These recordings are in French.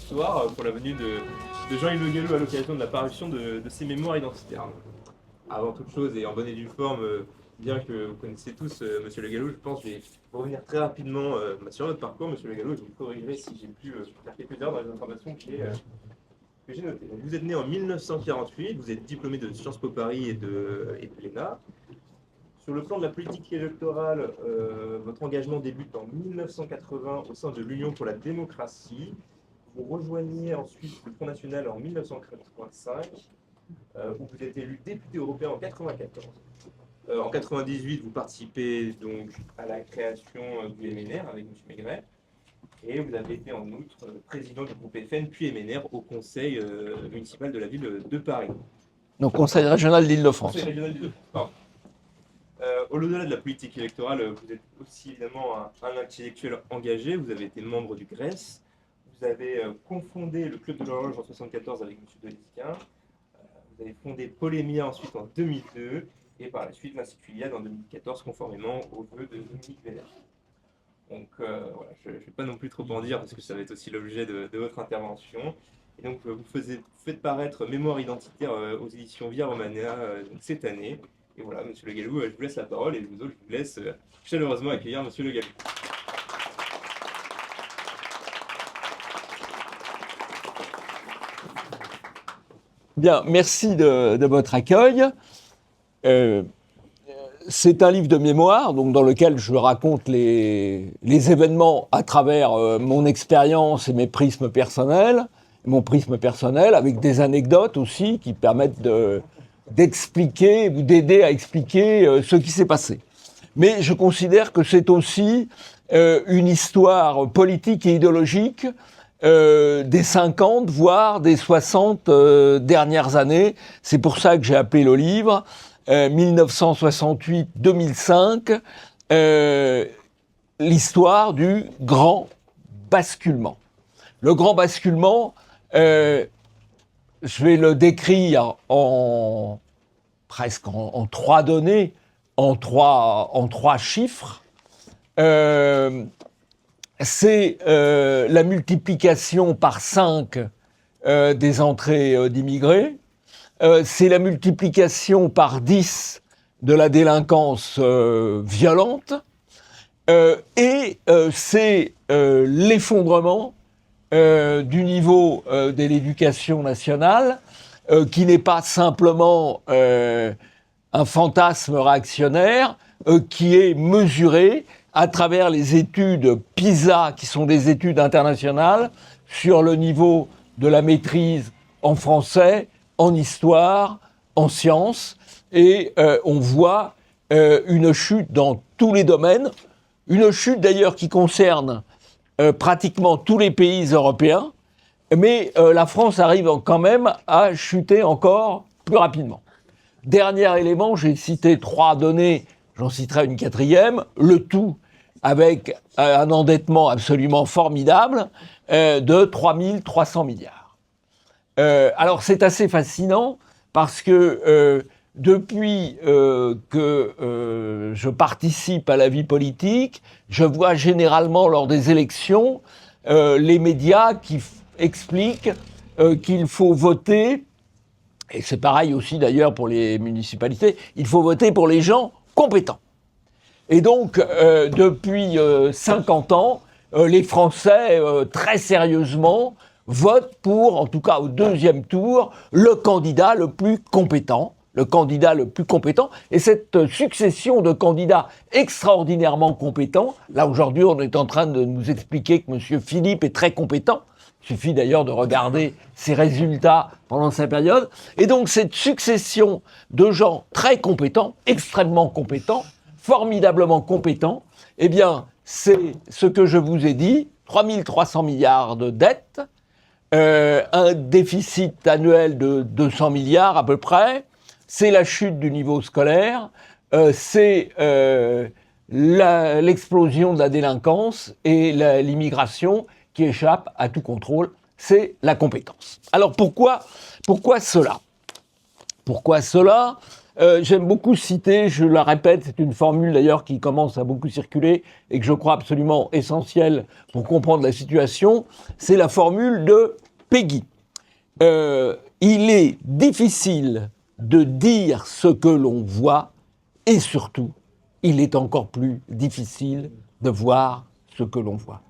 soir pour la venue de Jean-Yves Le Gallou à l'occasion de la parution de ses mémoires identitaires. Avant toute chose et en bonne et due forme, bien que vous connaissez tous Monsieur Le Gallou, je pense que je vais revenir très rapidement sur votre parcours, Monsieur Le Gallou, et vous me corrigerez si j'ai pu faire quelques erreurs dans les informations que j'ai notées. Donc, vous êtes né en 1948, vous êtes diplômé de Sciences Po Paris et de l'ENA. Sur le plan de la politique électorale, votre engagement débute en 1980 au sein de l'Union pour la démocratie. Vous rejoignez ensuite le Front National en 1985, où vous êtes élu député européen en 1994. En 1998, vous participez donc à la création du MNR avec M. Maigret. Et vous avez été en outre président du groupe FN puis MNR au conseil municipal de la ville de Paris. Donc conseil régional d'Île-de-France. Conseil régional d'Île-de-France. Au-delà de la politique électorale, vous êtes aussi évidemment un intellectuel engagé. Vous avez été membre du GRES. Vous avez cofondé le Club de l'Horloge en 1974 avec M. Delisquin. Vous avez fondé Polémia ensuite en 2002. Et par la suite l'Institut Iliade en 2014, conformément aux vœux de Dominique Vénère. Donc voilà, je ne vais pas non plus trop en dire parce que ça va être aussi l'objet de votre intervention. Et donc vous faites paraître Mémoire identitaire aux éditions Via Romana cette année. Et voilà, Monsieur Le Gallou, je vous laisse la parole et vous autres, je vous laisse chaleureusement accueillir Monsieur Le Gallou. Bien, merci de votre accueil. C'est un livre de mémoire donc dans lequel je raconte les événements à travers mon expérience et mes prismes personnels, mon prisme personnel, avec des anecdotes aussi qui permettent d'expliquer ou d'aider à expliquer ce qui s'est passé. Mais je considère que c'est aussi une histoire politique et idéologique des 50, voire des 60 dernières années. C'est pour ça que j'ai appelé le livre 1968-2005, l'histoire du grand basculement. Le grand basculement, je vais le décrire presque en trois données, en trois chiffres. C'est la multiplication par 5 des entrées d'immigrés. C'est la multiplication par 10 de la délinquance violente. Et c'est l'effondrement du niveau de l'éducation nationale, qui n'est pas simplement un fantasme réactionnaire, qui est mesuré à travers les études PISA, qui sont des études internationales, sur le niveau de la maîtrise en français, en histoire, en sciences, et on voit une chute dans tous les domaines, une chute d'ailleurs qui concerne pratiquement tous les pays européens, mais la France arrive quand même à chuter encore plus rapidement. Dernier élément, j'ai cité 3 données, j'en citerai une 4e, le tout avec un endettement absolument formidable de 3 300 milliards. Alors c'est assez fascinant parce que depuis que je participe à la vie politique, je vois généralement lors des élections les médias qui expliquent qu'il faut voter, et c'est pareil aussi d'ailleurs pour les municipalités, il faut voter pour les gens compétents. Et donc depuis 50 ans, les Français très sérieusement vote pour, en tout cas au 2e tour, le candidat le plus compétent. Et cette succession de candidats extraordinairement compétents, là aujourd'hui on est en train de nous expliquer que M. Philippe est très compétent, il suffit d'ailleurs de regarder ses résultats pendant sa période, et donc cette succession de gens très compétents, extrêmement compétents, formidablement compétents, eh bien c'est ce que je vous ai dit, 3 300 milliards de dettes, un déficit annuel de 200 milliards à peu près, c'est la chute du niveau scolaire, c'est l'explosion de la délinquance et l'immigration qui échappe à tout contrôle, c'est la compétence. Alors pourquoi cela ? Pourquoi cela ? J'aime beaucoup citer, je la répète, c'est une formule d'ailleurs qui commence à beaucoup circuler et que je crois absolument essentielle pour comprendre la situation, c'est la formule de Péguy. Il est difficile de dire ce que l'on voit et surtout, il est encore plus difficile de voir ce que l'on voit.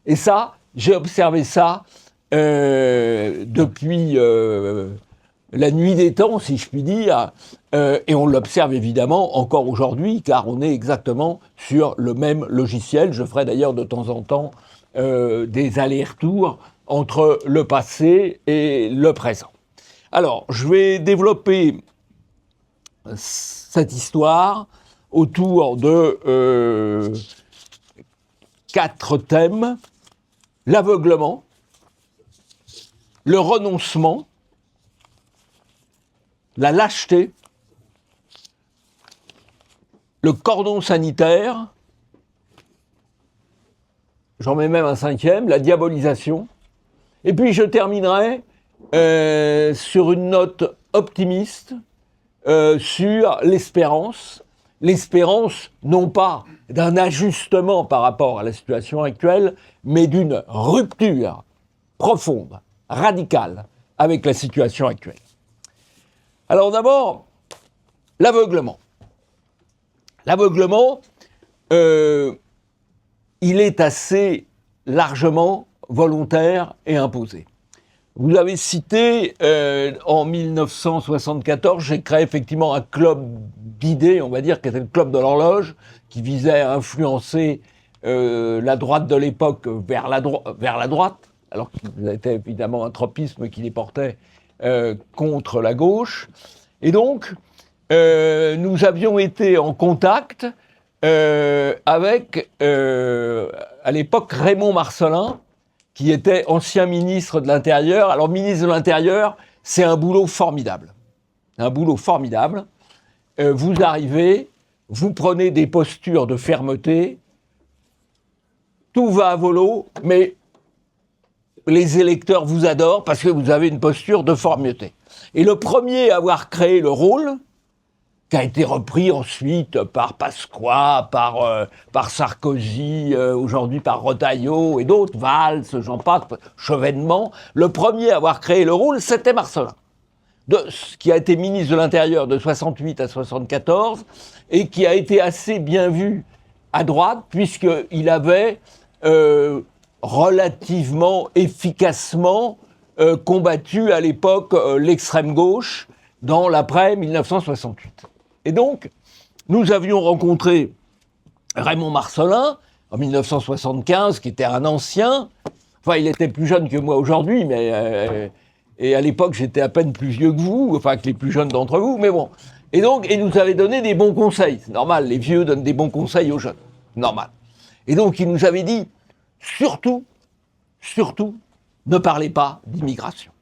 Et ça, j'ai observé ça depuis la nuit des temps, si je puis dire, et on l'observe évidemment encore aujourd'hui, car on est exactement sur le même logiciel. Je ferai d'ailleurs de temps en temps des allers-retours entre le passé et le présent. Alors, je vais développer cette histoire autour de 4 thèmes: l'aveuglement, le renoncement, la lâcheté, le cordon sanitaire, j'en mets même un 5e, la diabolisation, et puis je terminerai sur une note optimiste sur l'espérance non pas d'un ajustement par rapport à la situation actuelle, mais d'une rupture profonde, radicale avec la situation actuelle. Alors d'abord, l'aveuglement. L'aveuglement, il est assez largement volontaire et imposé. Vous avez cité, en 1974, j'ai créé effectivement un club d'idées, on va dire, qui était le club de l'horloge, qui visait à influencer la droite de l'époque vers la droite, alors qu'il était évidemment un tropisme qui les portait contre la gauche. Et donc, nous avions été en contact avec, à l'époque, Raymond Marcellin, qui était ancien ministre de l'Intérieur. Alors, ministre de l'Intérieur, c'est un boulot formidable. Un boulot formidable. Vous arrivez, vous prenez des postures de fermeté, tout va à volo, mais les électeurs vous adorent parce que vous avez une posture de fermeté. Et le premier à avoir créé le rôle, qui a été repris ensuite par Pasqua, par Sarkozy, aujourd'hui par Retailleau et d'autres, Valls, j'en passe, Chevènement. Le premier à avoir créé le rôle, c'était Marcellin, qui a été ministre de l'Intérieur de 68 à 74 et qui a été assez bien vu à droite puisqu'il avait relativement efficacement combattu à l'époque l'extrême gauche dans l'après 1968. Et donc, nous avions rencontré Raymond Marcellin en 1975, qui était un ancien. Enfin, il était plus jeune que moi aujourd'hui, mais et à l'époque, j'étais à peine plus vieux que vous, enfin que les plus jeunes d'entre vous, mais bon. Et donc, il nous avait donné des bons conseils. C'est normal, les vieux donnent des bons conseils aux jeunes. Normal. Et donc, il nous avait dit, surtout, ne parlez pas d'immigration.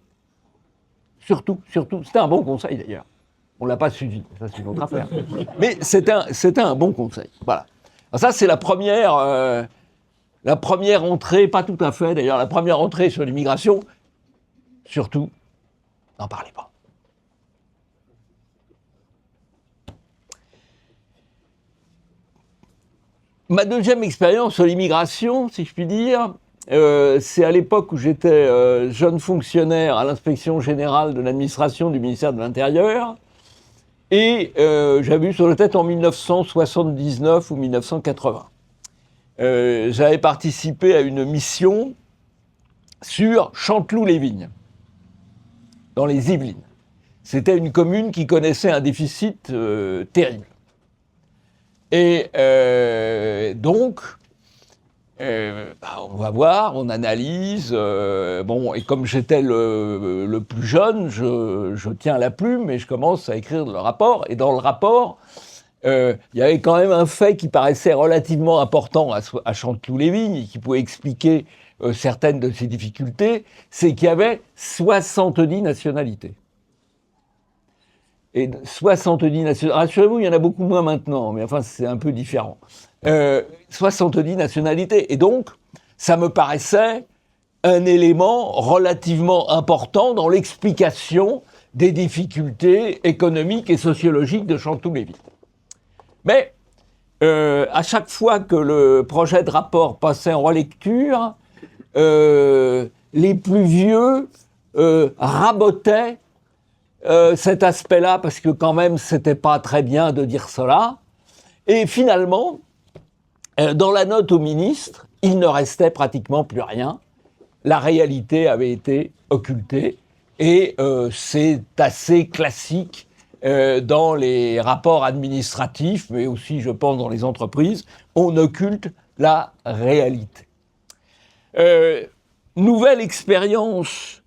Surtout. C'était un bon conseil d'ailleurs. On ne l'a pas suivi, ça c'est une autre affaire. Mais c'était un bon conseil. Voilà. Alors ça, c'est la première entrée, pas tout à fait d'ailleurs, la première entrée sur l'immigration. Surtout, n'en parlez pas. Ma deuxième expérience sur l'immigration, si je puis dire, c'est à l'époque où j'étais jeune fonctionnaire à l'inspection générale de l'administration du ministère de l'Intérieur. Et j'avais eu sur la tête en 1979 ou 1980. J'avais participé à une mission sur Chanteloup-les-Vignes, dans les Yvelines. C'était une commune qui connaissait un déficit terrible. Et donc, on va voir, on analyse. Et comme j'étais le plus jeune, je tiens la plume et je commence à écrire le rapport. Et dans le rapport, il y avait quand même un fait qui paraissait relativement important à Chanteloup-les-Vignes et qui pouvait expliquer certaines de ces difficultés, c'est qu'il y avait 70 nationalités. Et 70 nationalités, rassurez-vous, il y en a beaucoup moins maintenant, mais enfin c'est un peu différent. 70 nationalités. Et donc, ça me paraissait un élément relativement important dans l'explication des difficultés économiques et sociologiques de Chanteloup-Lévy. Mais à chaque fois que le projet de rapport passait en relecture, les plus vieux rabotaient cet aspect-là, parce que quand même, c'était pas très bien de dire cela. Et finalement, dans la note au ministre, il ne restait pratiquement plus rien. La réalité avait été occultée. Et c'est assez classique dans les rapports administratifs, mais aussi, je pense, dans les entreprises. On occulte la réalité. Nouvelle expérience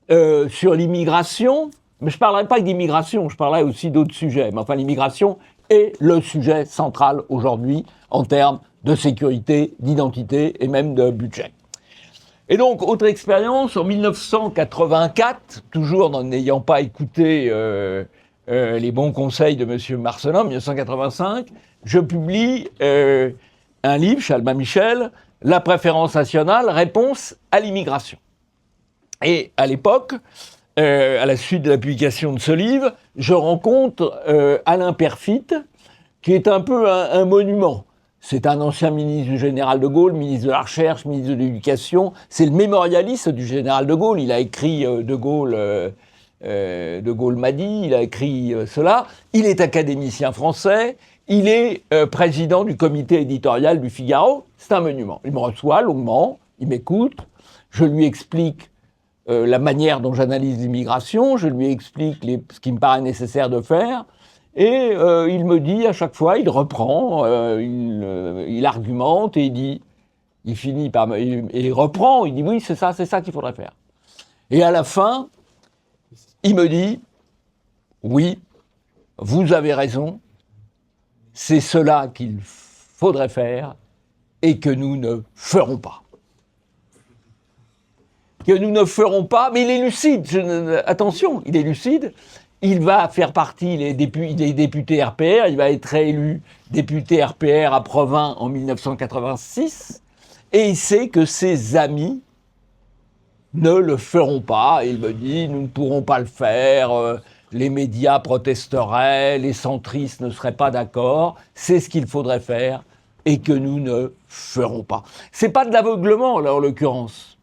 sur l'immigration. Mais je ne parlerai pas d'immigration, je parlerai aussi d'autres sujets. Mais enfin, l'immigration est le sujet central aujourd'hui en termes de sécurité, d'identité et même de budget. Et donc, autre expérience, en 1984, toujours en n'ayant pas écouté les bons conseils de M. Marcelin, en 1985, je publie un livre chez Albin Michel, La préférence nationale, réponse à l'immigration. Et à l'époque, à la suite de la publication de ce livre, je rencontre Alain Peyrefitte, qui est un peu un monument. C'est un ancien ministre du général de Gaulle, ministre de la Recherche, ministre de l'Éducation. C'est le mémorialiste du général de Gaulle. Il a écrit De Gaulle m'a dit, il a écrit cela. Il est académicien français. Il est président du comité éditorial du Figaro. C'est un monument. Il me reçoit longuement, il m'écoute. Je lui explique la manière dont j'analyse l'immigration, je lui explique ce qui me paraît nécessaire de faire, et il me dit à chaque fois, il reprend, il argumente, et il finit par il reprend, il dit oui, c'est ça qu'il faudrait faire. Et à la fin, il me dit, oui, vous avez raison, c'est cela qu'il faudrait faire, et que nous ne ferons pas. Que nous ne ferons pas, mais il est lucide, attention, il est lucide, il va faire partie, il est député RPR, il va être élu député RPR à Provins en 1986, et il sait que ses amis ne le feront pas, et il me dit, nous ne pourrons pas le faire, les médias protesteraient, les centristes ne seraient pas d'accord, c'est ce qu'il faudrait faire, et que nous ne ferons pas. C'est pas de l'aveuglement, là, en l'occurrence.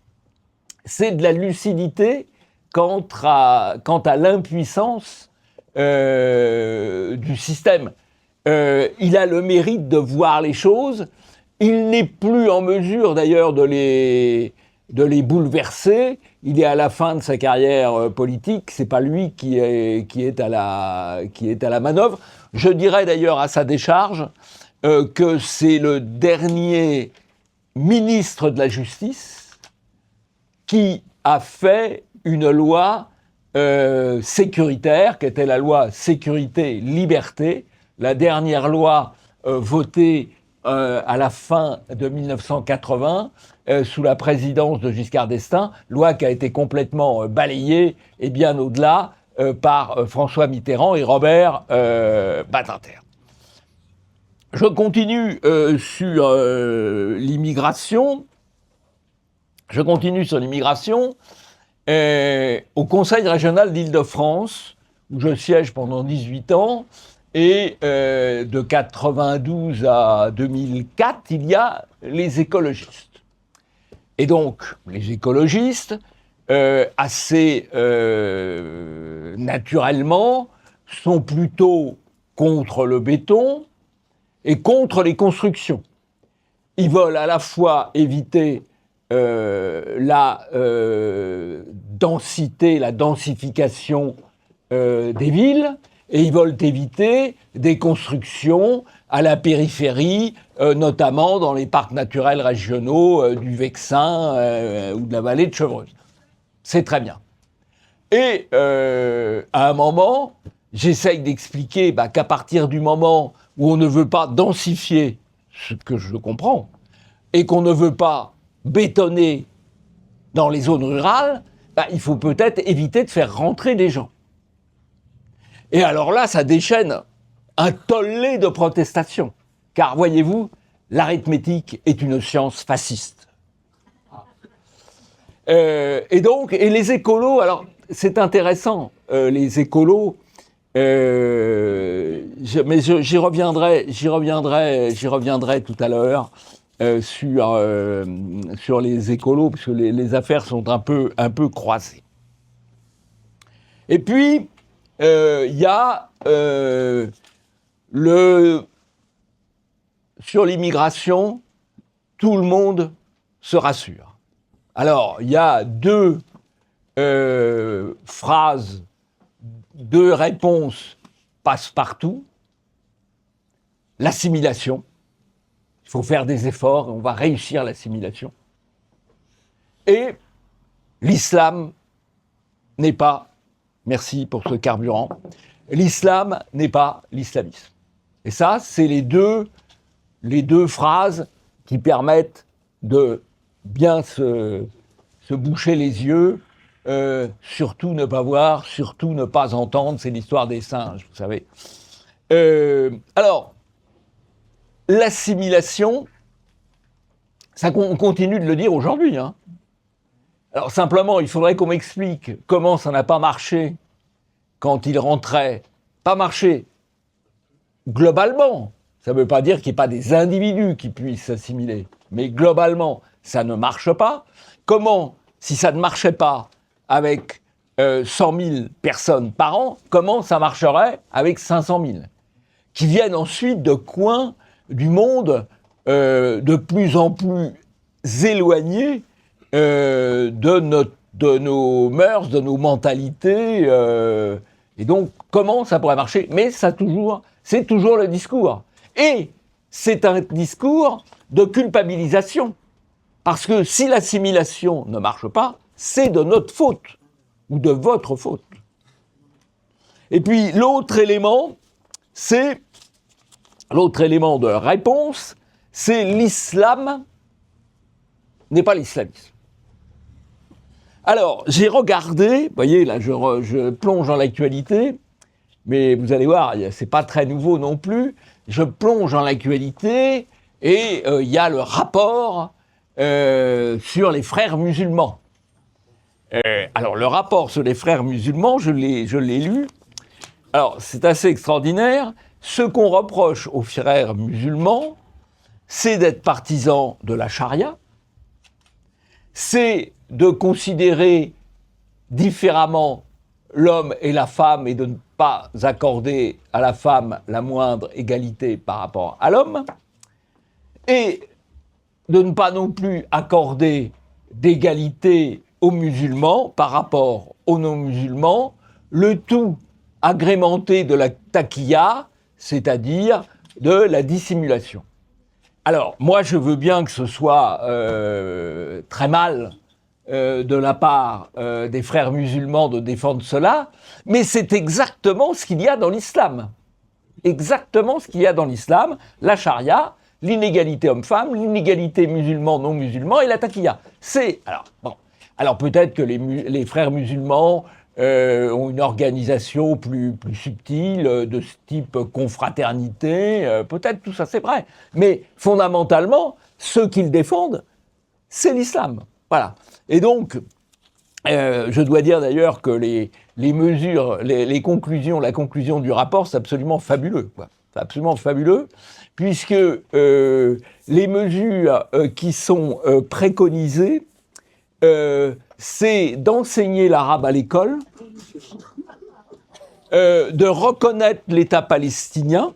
C'est de la lucidité quant à l'impuissance du système. Il a le mérite de voir les choses. Il n'est plus en mesure, d'ailleurs, de les bouleverser. Il est à la fin de sa carrière politique. C'est pas lui qui est à la manœuvre. Je dirais d'ailleurs à sa décharge que c'est le dernier ministre de la Justice qui a fait une loi sécuritaire, qui était la loi sécurité-liberté, la dernière loi votée à la fin de 1980, sous la présidence de Giscard d'Estaing, loi qui a été complètement balayée, et bien au-delà, par François Mitterrand et Robert Badinter. Je continue sur l'immigration. Au Conseil régional d'Île-de-France, où je siège pendant 18 ans, et de 92 à 2004, il y a les écologistes. Et donc, les écologistes, assez naturellement, sont plutôt contre le béton et contre les constructions. Ils veulent à la fois éviter la densification des villes, et ils veulent éviter des constructions à la périphérie, notamment dans les parcs naturels régionaux du Vexin ou de la vallée de Chevreuse. C'est très bien. Et à un moment, j'essaye d'expliquer qu'à partir du moment où on ne veut pas densifier, ce que je comprends, et qu'on ne veut pas bétonner dans les zones rurales, il faut peut-être éviter de faire rentrer des gens. Et alors là, ça déchaîne un tollé de protestations. Car, voyez-vous, l'arithmétique est une science fasciste. Et les écolos, alors, c'est intéressant, les écolos. Mais j'y reviendrai tout à l'heure sur les écolos, parce que les affaires sont un peu croisées. Et puis, il y a sur l'immigration, tout le monde se rassure. Alors, il y a deux phrases, deux réponses passe-partout. L'assimilation. Il faut faire des efforts, on va réussir l'assimilation. Et l'islam n'est pas, merci pour ce carburant, l'islam n'est pas l'islamisme. Et ça, c'est les deux phrases qui permettent de bien se boucher les yeux, surtout ne pas voir, surtout ne pas entendre, c'est l'histoire des singes, vous savez. Alors, l'assimilation, ça, on continue de le dire aujourd'hui. Hein. Alors simplement, il faudrait qu'on m'explique comment ça n'a pas marché quand il rentrait. Pas marché globalement. Ça ne veut pas dire qu'il n'y ait pas des individus qui puissent s'assimiler. Mais globalement, ça ne marche pas. Comment, si ça ne marchait pas avec 100 000 personnes par an, comment ça marcherait avec 500 000 qui viennent ensuite de coins du monde de plus en plus éloignés de nos mœurs, de nos mentalités. Et donc, comment ça pourrait marcher ? Mais c'est toujours le discours. Et c'est un discours de culpabilisation. Parce que si l'assimilation ne marche pas, c'est de notre faute, ou de votre faute. Et puis, l'autre élément de réponse, c'est l'islam n'est pas l'islamisme. Alors, j'ai regardé, vous voyez, là, je plonge dans l'actualité, mais vous allez voir, c'est pas très nouveau non plus. Je plonge dans l'actualité et il y a le rapport sur les frères musulmans. Alors, le rapport sur les frères musulmans, je l'ai lu. Alors, c'est assez extraordinaire. Ce qu'on reproche aux frères musulmans, c'est d'être partisans de la charia, c'est de considérer différemment l'homme et la femme et de ne pas accorder à la femme la moindre égalité par rapport à l'homme, et de ne pas non plus accorder d'égalité aux musulmans par rapport aux non-musulmans, le tout agrémenté de la taqiyya, c'est-à-dire de la dissimulation. Alors, moi, je veux bien que ce soit très mal de la part des frères musulmans de défendre cela, mais c'est exactement ce qu'il y a dans l'islam. Exactement ce qu'il y a dans l'islam, la charia, l'inégalité homme-femme, l'inégalité musulman-non-musulman et la taqiyya. Alors peut-être que les frères musulmans ont une organisation plus subtile, de ce type confraternité, peut-être tout ça c'est vrai. Mais fondamentalement, ce qu'ils défendent, c'est l'islam. Voilà. Et donc, je dois dire d'ailleurs que les mesures, les conclusions, la conclusion du rapport, c'est absolument fabuleux, quoi. C'est absolument fabuleux, puisque les mesures qui sont préconisées, c'est d'enseigner l'arabe à l'école, de reconnaître l'État palestinien,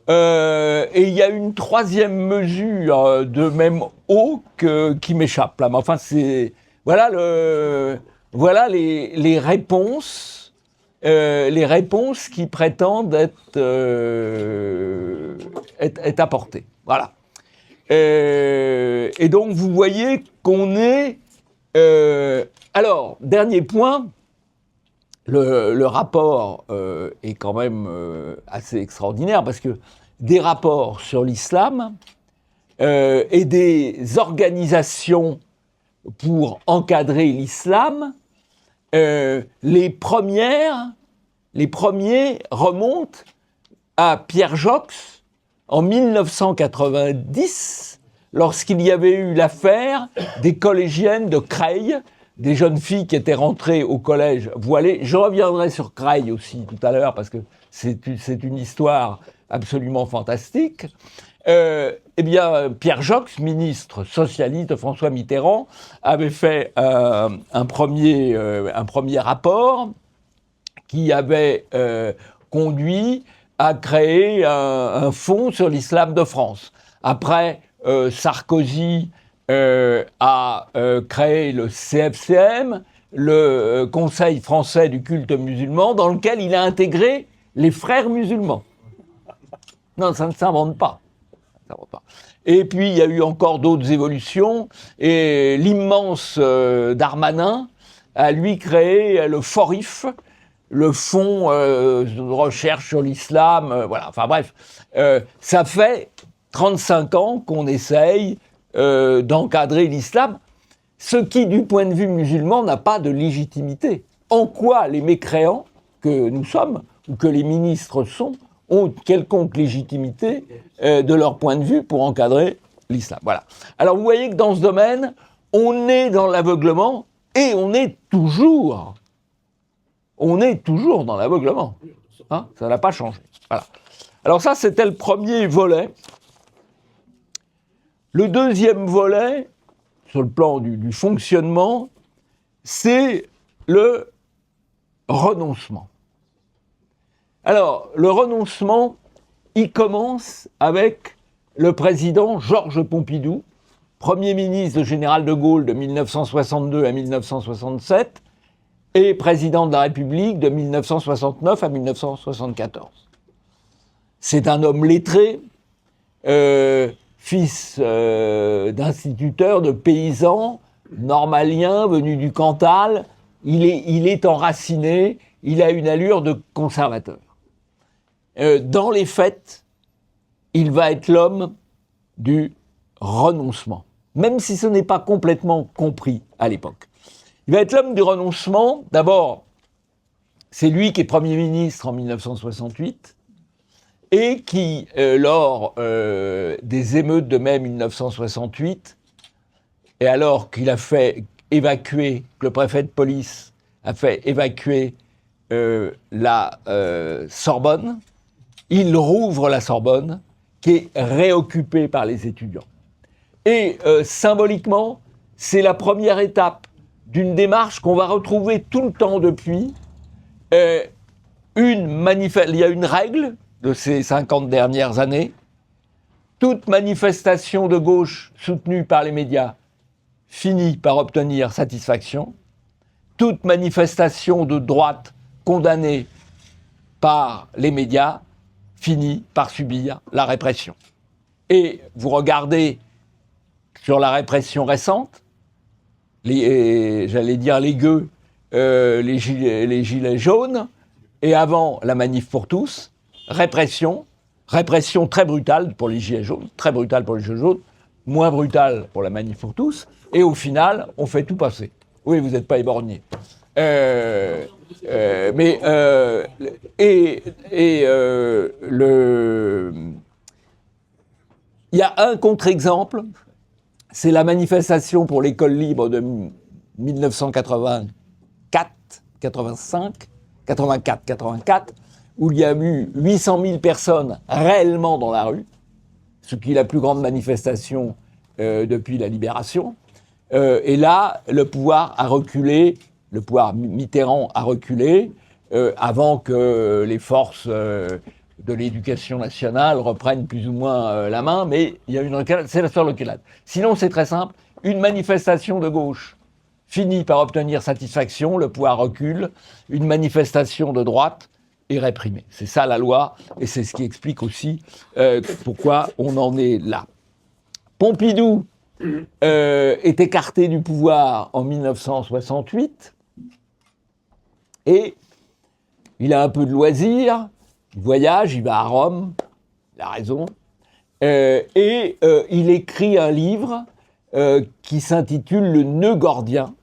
et il y a une troisième mesure de même haut qui m'échappe là. Mais enfin, voilà les réponses qui prétendent être apportées. Voilà. Et donc vous voyez qu'on est. Alors, dernier point. Le rapport est quand même assez extraordinaire parce que des rapports sur l'islam et des organisations pour encadrer l'islam, les premiers remontent à Pierre Joxe en 1990 lorsqu'il y avait eu l'affaire des collégiennes de Creil des jeunes filles qui étaient rentrées au collège voilées. Je reviendrai sur Creil aussi tout à l'heure, parce que c'est une histoire absolument fantastique. Eh bien, Pierre Joxe, ministre socialiste de François Mitterrand, avait fait un premier rapport qui avait conduit à créer un fonds sur l'islam de France. Après, Sarkozy a créé le CFCM, le Conseil français du culte musulman, dans lequel il a intégré les frères musulmans. Non, ça ne s'invente pas. Et puis, il y a eu encore d'autres évolutions. Et l'immense Darmanin a, lui, créé le FORIF, le Fonds de recherche sur l'islam. Voilà. Enfin bref, ça fait 35 ans qu'on essaye d'encadrer l'islam, ce qui, du point de vue musulman, n'a pas de légitimité. En quoi les mécréants que nous sommes, ou que les ministres sont, ont quelconque légitimité de leur point de vue pour encadrer l'islam. Voilà. Alors vous voyez que dans ce domaine, on est dans l'aveuglement et on est toujours dans l'aveuglement. Hein, ça n'a pas changé. Voilà. Alors ça, c'était le premier volet. Le deuxième volet, sur le plan du fonctionnement, c'est le renoncement. Alors, le renoncement, il commence avec le président Georges Pompidou, Premier ministre de général de Gaulle de 1962 à 1967 et président de la République de 1969 à 1974. C'est un homme lettré, fils d'instituteur, de paysan, normalien, venu du Cantal. Il est enraciné, il a une allure de conservateur. Dans les faits, il va être l'homme du renoncement, même si ce n'est pas complètement compris à l'époque. Il va être l'homme du renoncement. D'abord, c'est lui qui est Premier ministre en 1968 et qui, lors des émeutes de mai 1968, et alors qu'il a fait évacuer, que le préfet de police a fait évacuer la Sorbonne, il rouvre la Sorbonne, qui est réoccupée par les étudiants. Et symboliquement, c'est la première étape d'une démarche qu'on va retrouver tout le temps depuis. Il y a une règle de ces 50 dernières années. Toute manifestation de gauche soutenue par les médias finit par obtenir satisfaction. Toute manifestation de droite condamnée par les médias finit par subir la répression. Et vous regardez sur la répression récente, j'allais dire les gueux, les gilets jaunes, et avant la manif pour tous, répression très brutale pour les gilets jaunes, moins brutale pour la manif pour tous, et au final, on fait tout passer. Oui, vous n'êtes pas éborgnés. Il y a un contre-exemple, c'est la manifestation pour l'école libre de 84, où il y a eu 800 000 personnes réellement dans la rue, ce qui est la plus grande manifestation depuis la libération. Et là, le pouvoir a reculé, le pouvoir Mitterrand a reculé, avant que les forces de l'éducation nationale reprennent plus ou moins la main, mais il y a une reculade, c'est la seule reculade. Sinon, c'est très simple, une manifestation de gauche finit par obtenir satisfaction, le pouvoir recule, une manifestation de droite est réprimée. C'est ça la loi, et c'est ce qui explique aussi pourquoi on en est là. Pompidou est écarté du pouvoir en 1968, et il a un peu de loisirs, il voyage, il va à Rome, il a raison, et il écrit un livre qui s'intitule « Le nœud gordien »,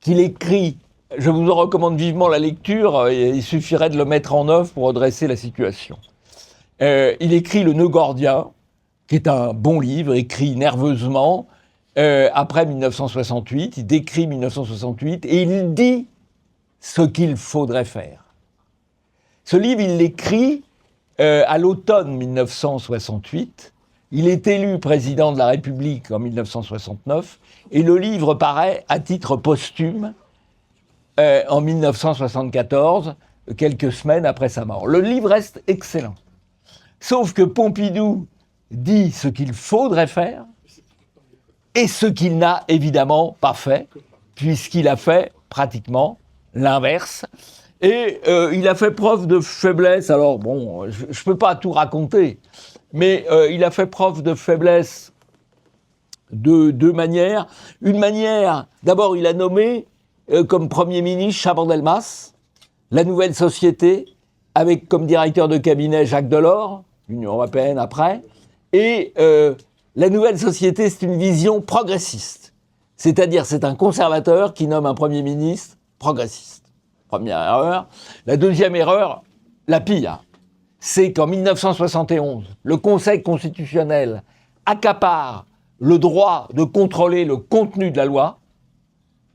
qu'il écrit, je vous en recommande vivement la lecture, il suffirait de le mettre en œuvre pour redresser la situation. Il écrit « Le nœud gordien », qui est un bon livre, écrit nerveusement, après 1968, il décrit 1968 et il dit ce qu'il faudrait faire. Ce livre, il l'écrit à l'automne 1968. Il est élu président de la République en 1969 et le livre paraît à titre posthume en 1974, quelques semaines après sa mort. Le livre reste excellent. Sauf que Pompidou dit ce qu'il faudrait faire et ce qu'il n'a évidemment pas fait, puisqu'il a fait pratiquement l'inverse. Et il a fait preuve de faiblesse. Alors bon, je ne peux pas tout raconter, mais il a fait preuve de faiblesse de deux manières. Une manière, d'abord, il a nommé comme Premier ministre Chaban-Delmas, la nouvelle société, avec comme directeur de cabinet Jacques Delors, l'Union européenne après, et la nouvelle société, c'est une vision progressiste. C'est-à-dire, c'est un conservateur qui nomme un Premier ministre progressiste. Première erreur. La deuxième erreur, la pire, c'est qu'en 1971, le Conseil constitutionnel accapare le droit de contrôler le contenu de la loi,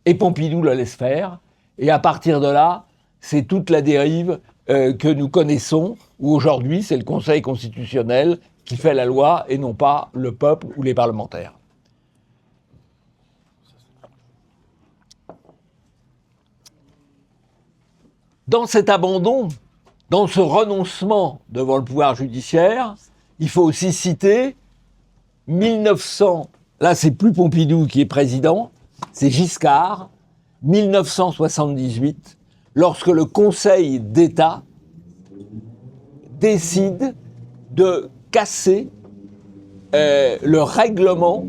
et Pompidou le laisse faire, et à partir de là, c'est toute la dérive que nous connaissons, où aujourd'hui, c'est le Conseil constitutionnel qui fait la loi, et non pas le peuple ou les parlementaires. Dans cet abandon, dans ce renoncement devant le pouvoir judiciaire, il faut aussi citer 1900, là c'est plus Pompidou qui est président, c'est Giscard, 1978, lorsque le Conseil d'État décide de casser le règlement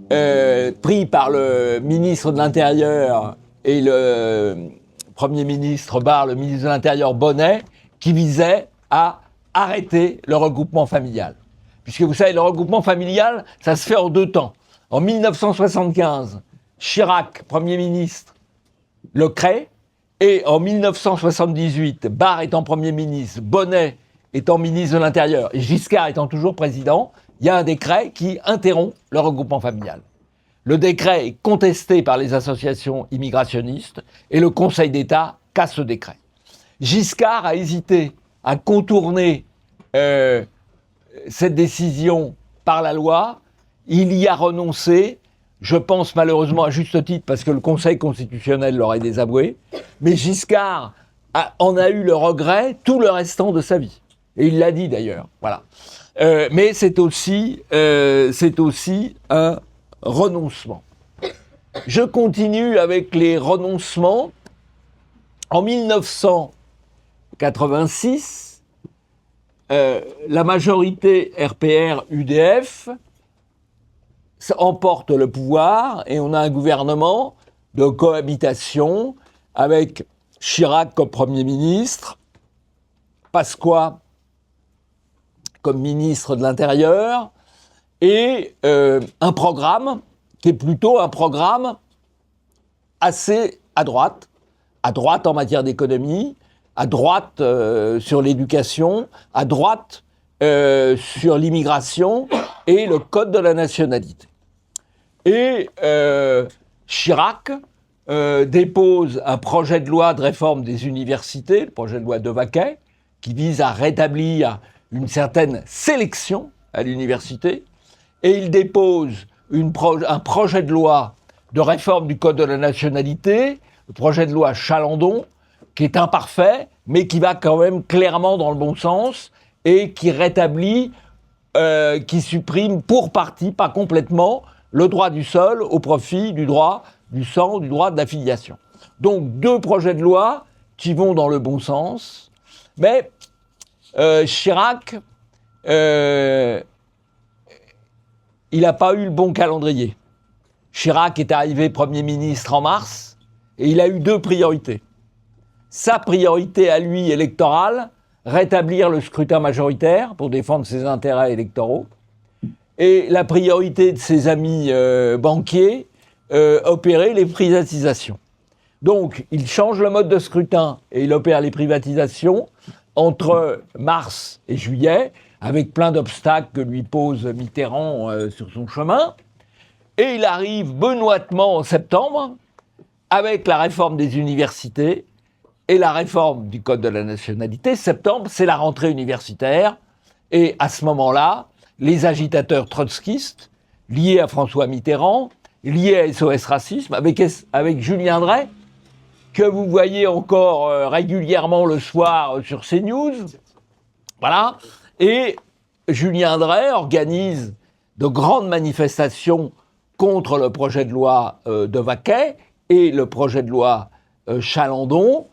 pris par le ministre de l'Intérieur et le Premier ministre Barre, le ministre de l'Intérieur Bonnet, qui visait à arrêter le regroupement familial. Puisque vous savez, le regroupement familial, ça se fait en deux temps. En 1975, Chirac, Premier ministre, le crée, et en 1978, Barre étant Premier ministre, Bonnet étant ministre de l'Intérieur, et Giscard étant toujours président, il y a un décret qui interrompt le regroupement familial. Le décret est contesté par les associations immigrationnistes et le Conseil d'État casse ce décret. Giscard a hésité à contourner cette décision par la loi. Il y a renoncé, je pense malheureusement à juste titre parce que le Conseil constitutionnel l'aurait désavoué, mais Giscard en a eu le regret tout le restant de sa vie. Et il l'a dit d'ailleurs. Voilà. Mais c'est aussi un renoncement. Je continue avec les renoncements. En 1986, la majorité RPR-UDF emporte le pouvoir et on a un gouvernement de cohabitation avec Chirac comme Premier ministre, Pasqua comme ministre de l'Intérieur, et un programme qui est plutôt un programme assez à droite en matière d'économie, à droite sur l'éducation, à droite sur l'immigration et le code de la nationalité. Et Chirac dépose un projet de loi de réforme des universités, le projet de loi Devaquet, qui vise à rétablir une certaine sélection à l'université, et il dépose un projet de loi de réforme du code de la nationalité, le projet de loi Chalandon, qui est imparfait, mais qui va quand même clairement dans le bon sens, et qui rétablit, qui supprime pour partie, pas complètement, le droit du sol au profit du droit du sang, du droit de l'affiliation. Donc deux projets de loi qui vont dans le bon sens, mais Chirac, il n'a pas eu le bon calendrier. Chirac est arrivé Premier ministre en mars et il a eu deux priorités. Sa priorité à lui électorale, rétablir le scrutin majoritaire pour défendre ses intérêts électoraux. Et la priorité de ses amis banquiers, opérer les privatisations. Donc, il change le mode de scrutin et il opère les privatisations entre mars et juillet, avec plein d'obstacles que lui pose Mitterrand sur son chemin. Et il arrive benoîtement en septembre, avec la réforme des universités et la réforme du Code de la nationalité. Septembre, c'est la rentrée universitaire. Et à ce moment-là, les agitateurs trotskistes, liés à François Mitterrand, liés à SOS Racisme, avec Julien Drey, que vous voyez encore régulièrement le soir sur CNews. Voilà. Et Julien Drey organise de grandes manifestations contre le projet de loi de Vaquet et le projet de loi Chalandon.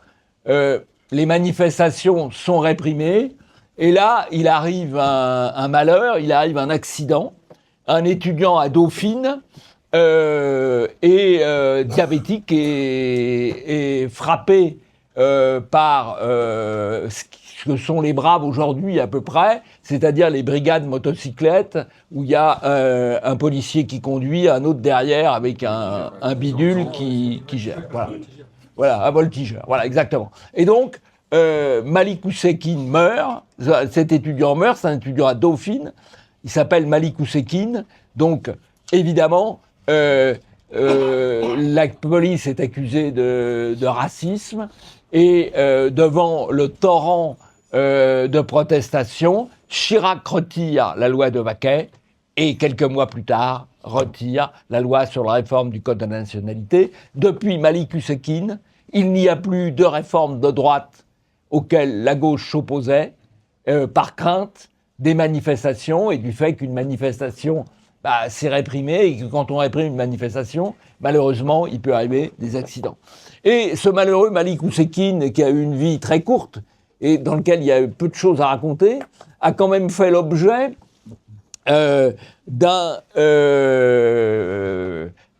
Les manifestations sont réprimées. Et là, il arrive un malheur, il arrive un accident. Un étudiant à Dauphine diabétique et frappé par ce que sont les braves aujourd'hui à peu près, c'est-à-dire les brigades motocyclettes où il y a un policier qui conduit, un autre derrière avec un bidule qui gère. Voilà, un voltigeur. Voilà, exactement. Et donc, Malik Oussekine meurt, cet étudiant meurt, c'est un étudiant à Dauphine, il s'appelle Malik Oussekine, donc évidemment, la police est accusée de racisme, et devant le torrent de protestations, Chirac retire la loi de Vaquet, et quelques mois plus tard, retire la loi sur la réforme du Code de la nationalité. Depuis Malik Oussekine, il n'y a plus de réforme de droite auxquelles la gauche s'opposait, par crainte des manifestations et du fait qu'une manifestation, c'est réprimé, et que quand on réprime une manifestation, malheureusement, il peut arriver des accidents. Et ce malheureux Malik Oussekine, qui a eu une vie très courte et dans lequel il y a eu peu de choses à raconter, a quand même fait l'objet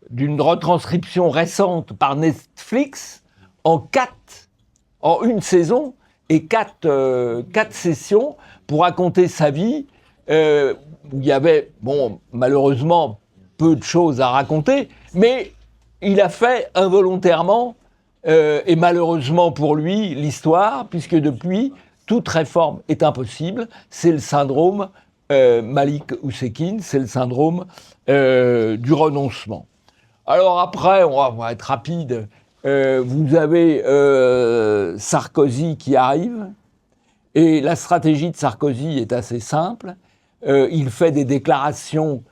d'une retranscription récente par Netflix en une saison et quatre sessions pour raconter sa vie, où il y avait, malheureusement, peu de choses à raconter, mais il a fait involontairement, et malheureusement pour lui, l'histoire, puisque depuis, toute réforme est impossible. C'est le syndrome Malik Oussekine, c'est le syndrome du renoncement. Alors après, on va être rapide, vous avez Sarkozy qui arrive, et la stratégie de Sarkozy est assez simple. Il fait des déclarations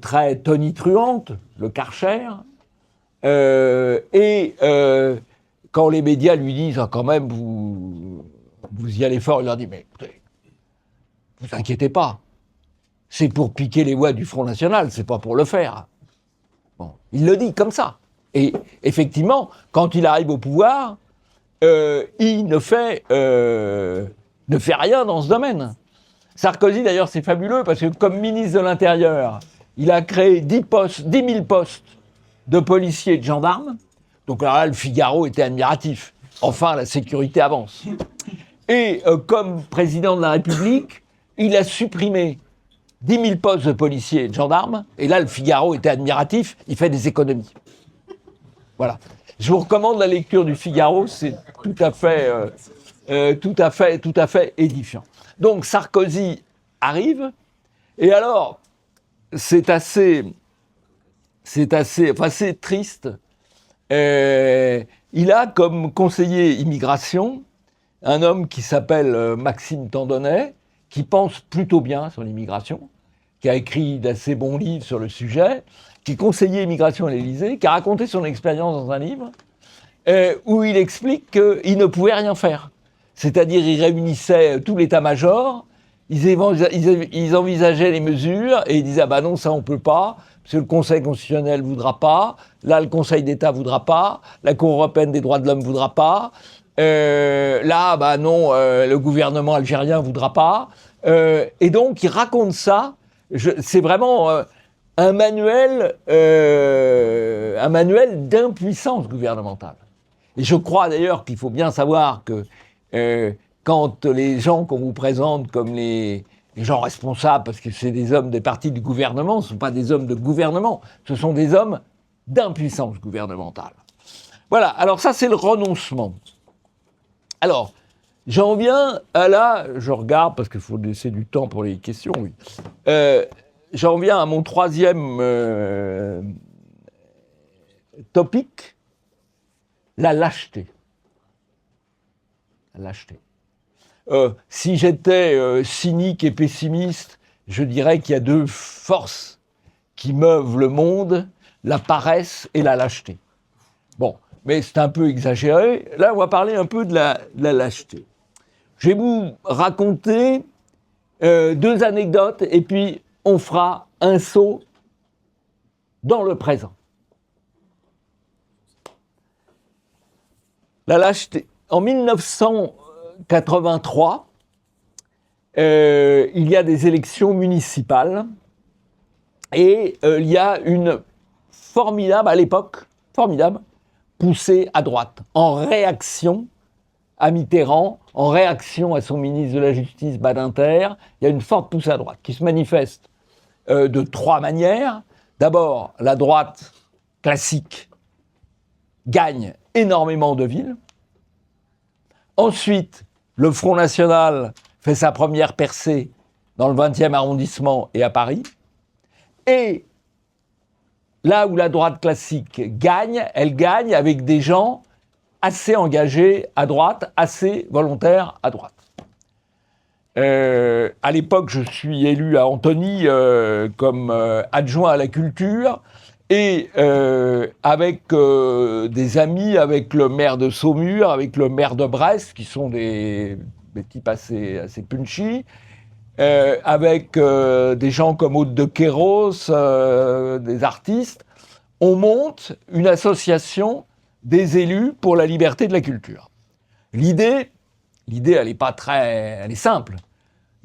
très tonitruantes, le Karcher, quand les médias lui disent quand même vous y allez fort, il leur dit mais écoutez, vous inquiétez pas, c'est pour piquer les voix du Front National, c'est pas pour le faire. Bon, il le dit comme ça. Et effectivement, quand il arrive au pouvoir, il ne fait rien dans ce domaine. Sarkozy, d'ailleurs, c'est fabuleux, parce que comme ministre de l'Intérieur, il a créé 10 000 postes de policiers et de gendarmes. Donc là, le Figaro était admiratif. Enfin, la sécurité avance. Et comme président de la République, il a supprimé 10 000 postes de policiers et de gendarmes. Et là, le Figaro était admiratif. Il fait des économies. Voilà. Je vous recommande la lecture du Figaro. C'est tout à fait édifiant. Donc Sarkozy arrive, et alors c'est triste. Il a comme conseiller immigration un homme qui s'appelle Maxime Tandonnet, qui pense plutôt bien sur l'immigration, qui a écrit d'assez bons livres sur le sujet, qui est conseiller immigration à l'Élysée, qui a raconté son expérience dans un livre où il explique qu'il ne pouvait rien faire. C'est-à-dire, il réunissait tout l'état-major, ils envisageaient les mesures, et ils disaient « Ah ben non, ça on peut pas, parce que le Conseil constitutionnel voudra pas, là le Conseil d'État voudra pas, la Cour européenne des droits de l'homme voudra pas, là, bah non, le gouvernement algérien voudra pas. » Et donc, il raconte ça, c'est vraiment un manuel d'impuissance gouvernementale. Et je crois d'ailleurs qu'il faut bien savoir que quand les gens qu'on vous présente comme les gens responsables, parce que c'est des hommes des partis du gouvernement, ce ne sont pas des hommes de gouvernement, ce sont des hommes d'impuissance gouvernementale. Voilà, alors ça c'est le renoncement. Alors, j'en viens à là, je regarde parce qu'il faut laisser du temps pour les questions, oui. j'en viens à mon troisième topic, la lâcheté. La lâcheté. Si j'étais cynique et pessimiste, je dirais qu'il y a deux forces qui meuvent le monde, la paresse et la lâcheté. Bon, mais c'est un peu exagéré. Là, on va parler un peu de la lâcheté. Je vais vous raconter 2 anecdotes et puis on fera un saut dans le présent. La lâcheté. En 1983, il y a des élections municipales et il y a une formidable, à l'époque, poussée à droite, en réaction à Mitterrand, en réaction à son ministre de la Justice, Badinter. Il y a une forte poussée à droite qui se manifeste de 3 manières. D'abord, la droite classique gagne énormément de villes. Ensuite, le Front National fait sa première percée dans le 20e arrondissement et à Paris. Et là où la droite classique gagne, elle gagne avec des gens assez engagés à droite, assez volontaires à droite. À l'époque, je suis élu à Antony comme adjoint à la culture et avec des amis, avec le maire de Saumur, avec le maire de Brest, qui sont des types assez punchy, avec des gens comme Aude de Kéros, des artistes, on monte une association des élus pour la liberté de la culture. L'idée, elle est simple.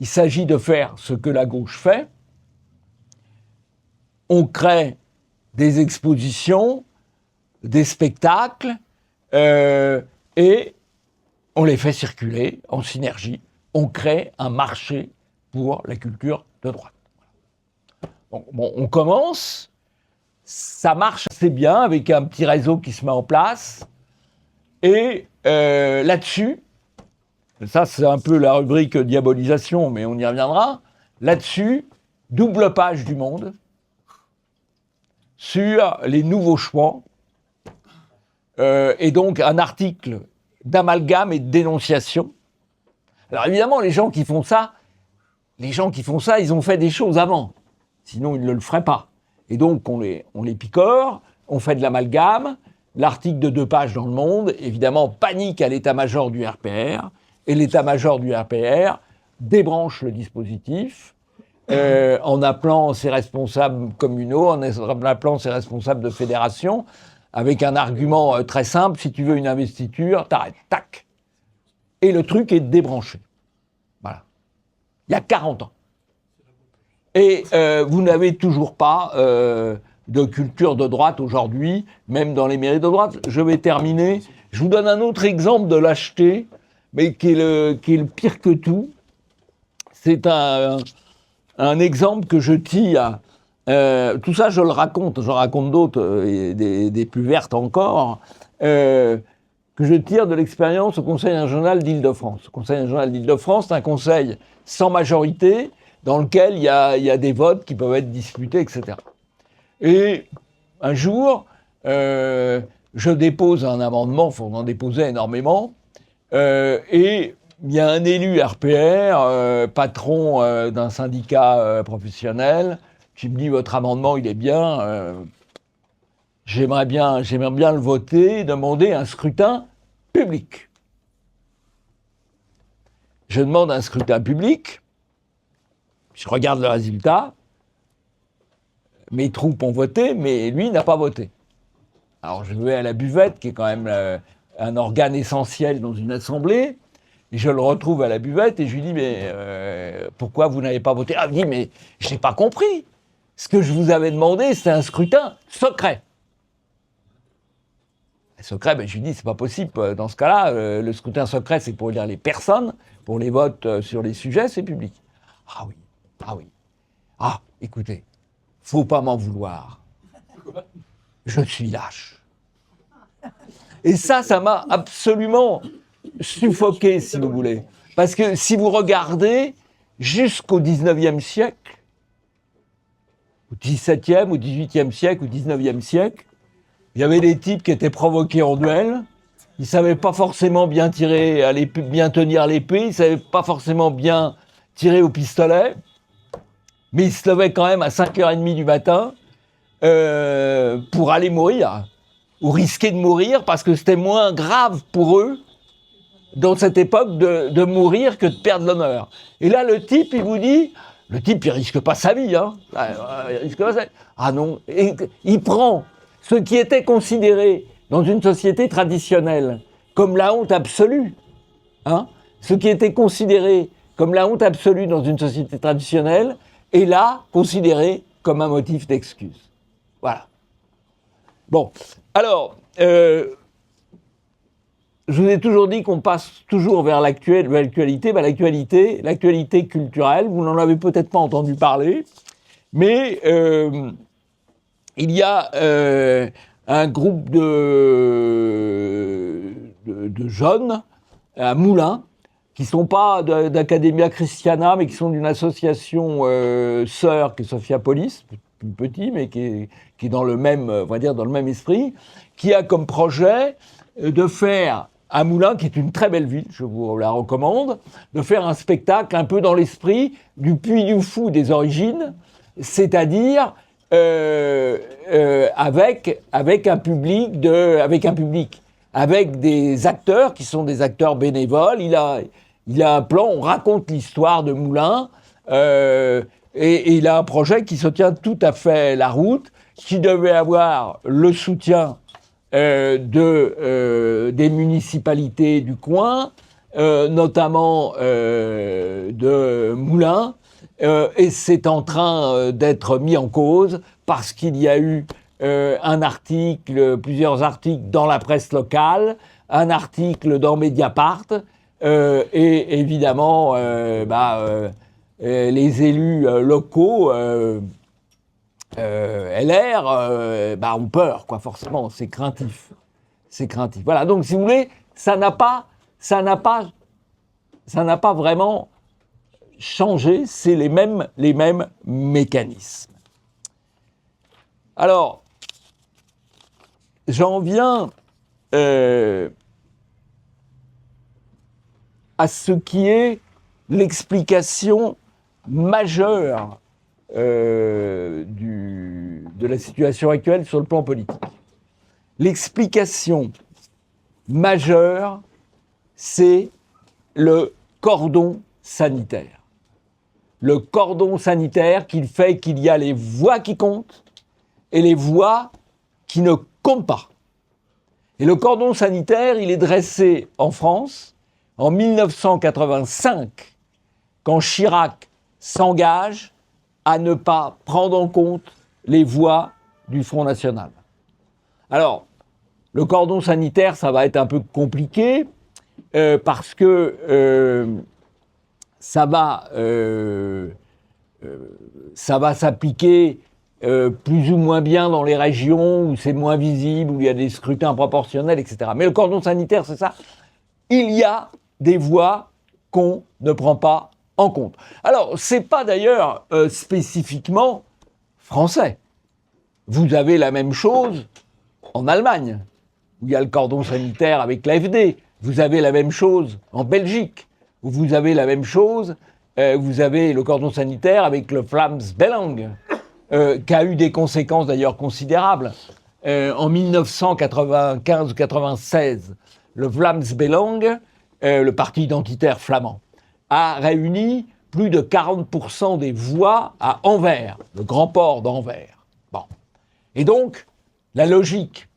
Il s'agit de faire ce que la gauche fait. On crée des expositions, des spectacles, et on les fait circuler en synergie. On crée un marché pour la culture de droite. Bon, on commence, ça marche assez bien avec un petit réseau qui se met en place, et là-dessus, ça c'est un peu la rubrique diabolisation, mais on y reviendra, là-dessus, double page du Monde, sur les nouveaux choix, et donc un article d'amalgame et de dénonciation. Alors évidemment, les gens qui font ça, ils ont fait des choses avant, sinon ils ne le feraient pas. Et donc on les picore, on fait de l'amalgame, l'article de 2 pages dans Le Monde, évidemment panique à l'état-major du RPR, et l'état-major du RPR débranche le dispositif, en appelant ses responsables communaux, en appelant ses responsables de fédération, avec un argument très simple, si tu veux une investiture, t'arrêtes, tac. Et le truc est débranché. Voilà. Il y a 40 ans. Et vous n'avez toujours pas de culture de droite aujourd'hui, même dans les mairies de droite. Je vais terminer. Je vous donne un autre exemple de lâcheté, mais qui est le pire que tout. C'est un exemple que je tire. Tout ça, je raconte d'autres, des plus vertes encore, que je tire de l'expérience au Conseil régional d'Île-de-France. Le Conseil régional d'Île-de-France, c'est un conseil sans majorité, dans lequel il y a des votes qui peuvent être disputés, etc. Et un jour, je dépose un amendement, il faut en déposer énormément, et il y a un élu RPR, patron d'un syndicat professionnel, qui me dit « Votre amendement, il est bien, j'aimerais bien le voter, demander un scrutin public. » Je demande un scrutin public, je regarde le résultat, mes troupes ont voté, mais lui n'a pas voté. Alors je vais à la buvette, qui est quand même un organe essentiel dans une assemblée, et je le retrouve à la buvette et je lui dis « Mais pourquoi vous n'avez pas voté ?» Ah, il me dit « Mais je n'ai pas compris. Ce que je vous avais demandé, c'est un scrutin secret. » Secret, je lui dis « C'est pas possible. Dans ce cas-là, le scrutin secret, c'est pour élire les personnes, pour les votes sur les sujets, c'est public. » Ah oui. Ah, écoutez, faut pas m'en vouloir. Je suis lâche. Et ça m'a absolument suffoqué, si vous voulez. Parce que si vous regardez, jusqu'au 19e siècle, au XVIIe, au XVIIIe siècle, au XIXe siècle. Il y avait des types qui étaient provoqués en duel. Ils ne savaient pas forcément bien bien tenir l'épée. Ils ne savaient pas forcément bien tirer au pistolet. Mais ils se levaient quand même à 5h30 du matin pour aller mourir. Ou risquer de mourir parce que c'était moins grave pour eux dans cette époque de mourir que de perdre l'honneur. Et là, le type, il vous dit, il risque pas sa vie, hein. Il risque pas sa vie. Ah non, et il prend ce qui était considéré dans une société traditionnelle comme la honte absolue, hein, ce qui était considéré comme la honte absolue dans une société traditionnelle est là considéré comme un motif d'excuse. Voilà. Bon, alors, je vous ai toujours dit qu'on passe toujours vers l'actualité. Ben, l'actualité culturelle, vous n'en avez peut-être pas entendu parler, mais il y a un groupe de jeunes à Moulins qui ne sont pas d'Academia Christiana, mais qui sont d'une association sœur qui est Sophia Polis, plus petit, mais qui est dans le même, on va dire, dans le même esprit, qui a comme projet de faire à Moulins, qui est une très belle ville, je vous la recommande, de faire un spectacle un peu dans l'esprit du Puy du Fou des origines, c'est-à-dire avec un public, avec des acteurs qui sont des acteurs bénévoles. Il a un plan, on raconte l'histoire de Moulins, et il a un projet qui se tient tout à fait la route, qui devait avoir le soutien des municipalités du coin, notamment de Moulins, et c'est en train d'être mis en cause parce qu'il y a eu plusieurs articles dans la presse locale, un article dans Mediapart, et évidemment les élus locaux LR ont peur, quoi, forcément, c'est craintif. Voilà, donc si vous voulez, ça n'a pas vraiment changé, c'est les mêmes mécanismes. Alors, j'en viens à ce qui est l'explication majeure de la situation actuelle sur le plan politique. L'explication majeure, c'est le cordon sanitaire. Le cordon sanitaire qui fait qu'il y a les voix qui comptent et les voix qui ne comptent pas. Et le cordon sanitaire, il est dressé en France en 1985, quand Chirac s'engage à ne pas prendre en compte les voix du Front National. Alors, le cordon sanitaire, ça va être un peu compliqué, parce que ça va s'appliquer plus ou moins bien dans les régions où c'est moins visible, où il y a des scrutins proportionnels, etc. Mais le cordon sanitaire, c'est ça. Il y a des voix qu'on ne prend pas en compte. Alors, c'est pas d'ailleurs spécifiquement français. Vous avez la même chose en Allemagne, où il y a le cordon sanitaire avec l'AfD. Vous avez la même chose en Belgique, où vous avez la même chose, vous avez le cordon sanitaire avec le Vlaams-Belang, qui a eu des conséquences d'ailleurs considérables. En 1995 ou 96, le Vlaams-Belang, le parti identitaire flamand, a réuni plus de 40% des voix à Anvers, le grand port d'Anvers. Bon. Et donc, la logique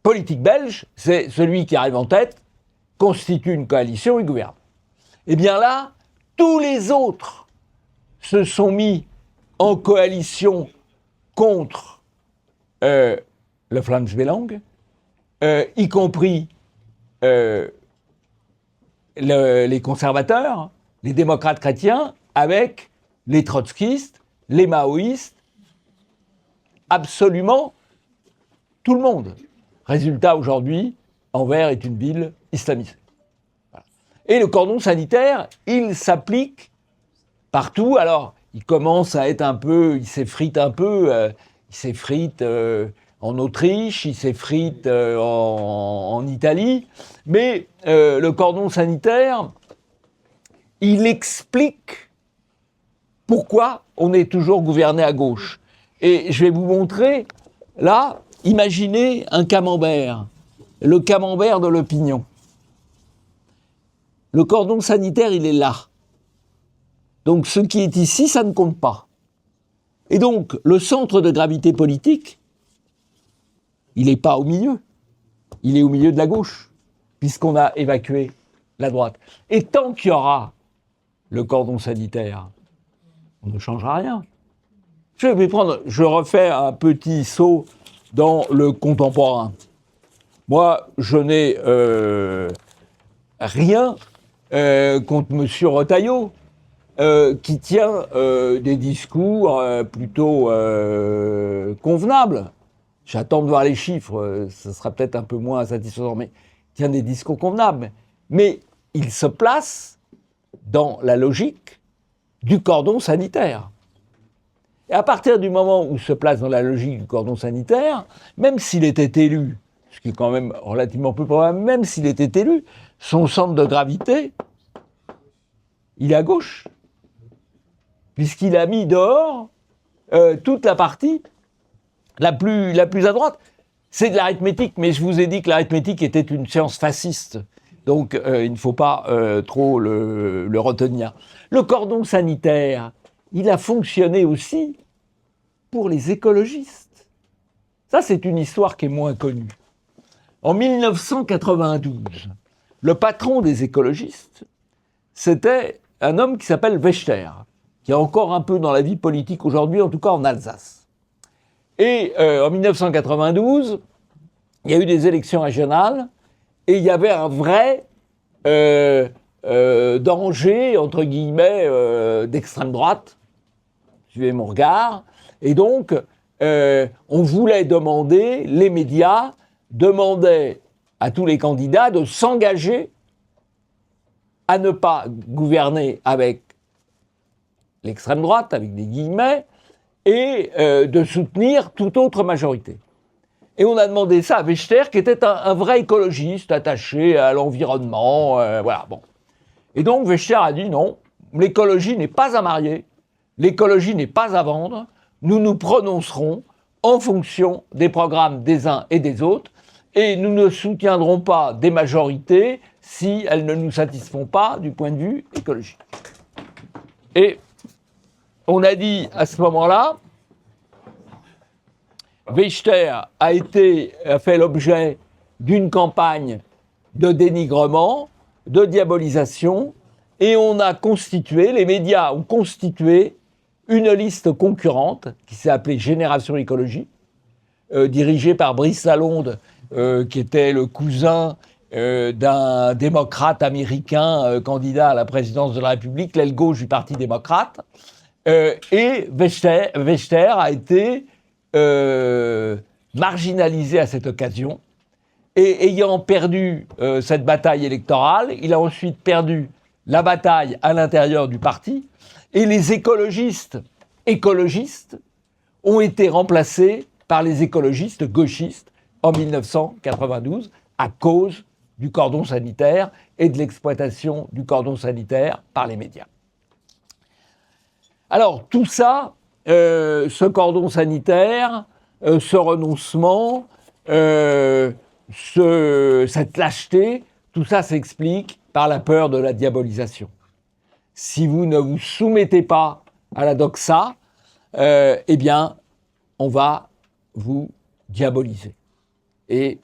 politique belge, c'est celui qui arrive en tête, constitue une coalition et gouverne. Eh bien là, tous les autres se sont mis en coalition contre le Vlaams-Belang, y compris les conservateurs, les démocrates chrétiens, avec les trotskistes, les maoïstes, absolument tout le monde. Résultat, aujourd'hui, Anvers est une ville islamisée. Voilà. Et le cordon sanitaire, il s'applique partout. Alors, il commence à être un peu, il s'effrite un peu, il s'effrite en Autriche, il s'effrite en Italie, mais le cordon sanitaire, il explique pourquoi on est toujours gouverné à gauche. Et je vais vous montrer, là, imaginez un camembert, le camembert de l'opinion. Le cordon sanitaire, il est là. Donc ce qui est ici, ça ne compte pas. Et donc, le centre de gravité politique, il n'est pas au milieu. Il est au milieu de la gauche, puisqu'on a évacué la droite. Et tant qu'il y aura le cordon sanitaire, on ne changera rien. Je refais un petit saut dans le contemporain. Moi, je n'ai rien contre M. Retailleau, qui tient des discours plutôt convenables. J'attends de voir les chiffres, ce sera peut-être un peu moins satisfaisant, mais il tient des discours convenables. Mais il se place dans la logique du cordon sanitaire. Et à partir du moment où il se place dans la logique du cordon sanitaire, même s'il était élu, ce qui est quand même relativement peu probable, même s'il était élu, son centre de gravité, il est à gauche. Puisqu'il a mis dehors toute la partie la plus à droite. C'est de l'arithmétique, mais je vous ai dit que l'arithmétique était une science fasciste. Donc il ne faut pas trop le retenir. Le cordon sanitaire, il a fonctionné aussi pour les écologistes. Ça, c'est une histoire qui est moins connue. En 1992, le patron des écologistes, c'était un homme qui s'appelle Wächter, qui est encore un peu dans la vie politique aujourd'hui, en tout cas en Alsace. Et en 1992, il y a eu des élections régionales, et il y avait un vrai danger, entre guillemets, d'extrême droite, suivez mon regard, et donc on voulait demander, les médias demandaient à tous les candidats de s'engager à ne pas gouverner avec l'extrême droite, avec des guillemets, et de soutenir toute autre majorité. Et on a demandé ça à Wächter, qui était un vrai écologiste attaché à l'environnement, voilà, bon. Et donc Wächter a dit non, l'écologie n'est pas à marier, l'écologie n'est pas à vendre, nous nous prononcerons en fonction des programmes des uns et des autres, et nous ne soutiendrons pas des majorités si elles ne nous satisfont pas du point de vue écologique. Et on a dit à ce moment-là, Wächter a fait l'objet d'une campagne de dénigrement, de diabolisation, et on a constitué, les médias ont constitué une liste concurrente qui s'est appelée Génération Écologie, dirigée par Brice Lalonde, qui était le cousin d'un démocrate américain candidat à la présidence de la République, l'aile gauche du Parti démocrate. Et Wächter a été marginalisé à cette occasion. Et ayant perdu cette bataille électorale, il a ensuite perdu la bataille à l'intérieur du parti. Et les écologistes ont été remplacés par les écologistes gauchistes en 1992 à cause du cordon sanitaire et de l'exploitation du cordon sanitaire par les médias. Alors tout ça, ce cordon sanitaire, ce renoncement, cette lâcheté, tout ça s'explique par la peur de la diabolisation. Si vous ne vous soumettez pas à la doxa, eh bien, on va vous diaboliser. Et